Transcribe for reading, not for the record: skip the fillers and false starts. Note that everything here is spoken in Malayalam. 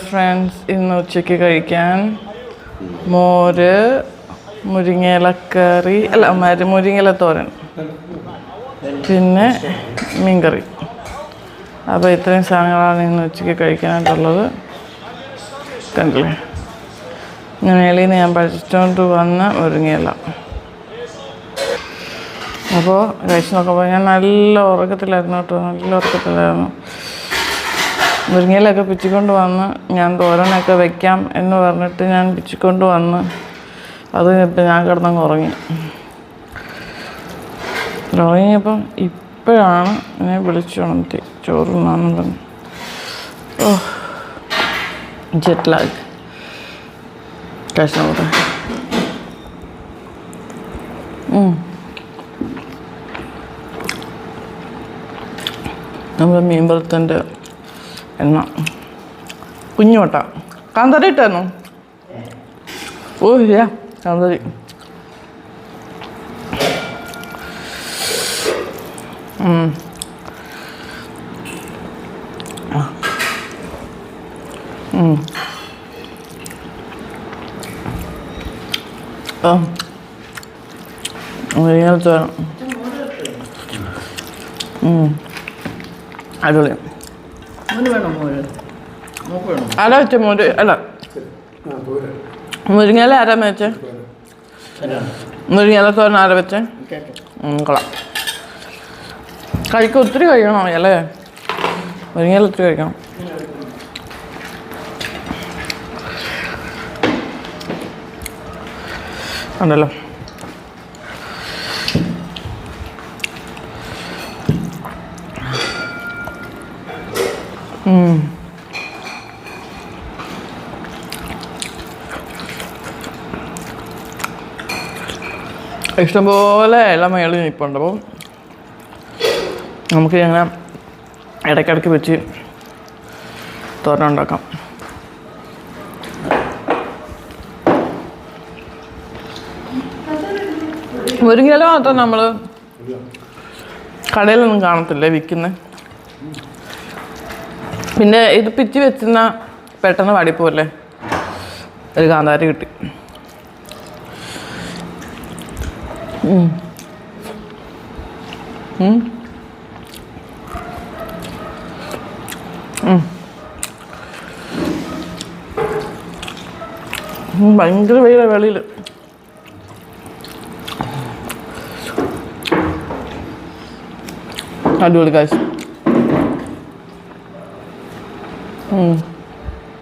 ഫ്രണ്ട്സ്, ഇന്ന് ഉച്ചയ്ക്ക് കഴിക്കാൻ മോര്, മുരിങ്ങയിലക്കറി മുരിങ്ങയില തോരൻ, പിന്നെ മീൻകറി. അപ്പോൾ ഇത്രയും സാധനങ്ങളാണ് ഇന്ന് ഉച്ചയ്ക്ക് കഴിക്കാനായിട്ടുള്ളത്. കണ്ടില്ലേ, ഇങ്ങനെ മേളിൽ നിന്ന് ഞാൻ പഠിച്ചുകൊണ്ട് വന്ന മുരിങ്ങയില. അപ്പോൾ കഴിച്ച് നോക്കുമ്പോൾ ഞാൻ നല്ല ഉറക്കത്തിലായിരുന്നു കേട്ടോ, നല്ല ഉറക്കത്തിലായിരുന്നു. മുരിങ്ങയിലൊക്കെ പിച്ചിക്കൊണ്ട് വന്ന് ഞാൻ തോരനൊക്കെ വെക്കാം എന്ന് പറഞ്ഞിട്ട് ഞാൻ പിച്ചിക്കൊണ്ട് വന്ന് അത് ഇപ്പം ഞാൻ കിടന്നങ്ങ് ഉറങ്ങി. ഉറങ്ങിയപ്പം ഇപ്പോഴാണ് എന്നെ വിളിച്ചുണർത്തി ചോറ് തിന്നാന്നും പറഞ്ഞു. ഓ, ജെറ്റ് ലാഗ്. കഴിച്ചു നോക്കട്ടെ. നമ്മുടെ മീൻ വറുത്തതിൻ്റെ എണ്ണ കുഞ്ഞുമട്ട കാന്താരി ഇട്ടായിരുന്നു. ഓ യാ, കാന്താരി. ഇങ്ങനത്തെ അടിപൊളി. ആരാ വെച്ച മോര്? അല്ല, മുരിങ്ങയില ആരാ വെച്ചേ? മുരിങ്ങയില തോരൻ ആരാ വെച്ചേ? കൊള്ളാം. കഴിക്കും, ഒത്തിരി കഴിക്കണോ അല്ലേ? മുരിങ്ങയില ഒത്തിരി കഴിക്കണം. ഉണ്ടല്ലോ. ഇഷ്ടംപോലെ ഇല മേളിൽ നിൽപ്പുണ്ട്. അപ്പം നമുക്ക് ഞങ്ങൾ ഇടയ്ക്കിടയ്ക്ക് വെച്ച് തോരൻ ഉണ്ടാക്കാം. മുരിങ്ങയില മാത്രം നമ്മൾ കടയിലൊന്നും കാണത്തില്ലേ വിൽക്കുന്നത്. പിന്നെ ഇത് പിച്ചി വെച്ചുന്ന പെട്ടെന്ന് വാടിപ്പോല്ലേ. ഒരു കാന്താരി കിട്ടി. ഭയങ്കര വെളിയിൽ. അടിപൊളി കാശ്.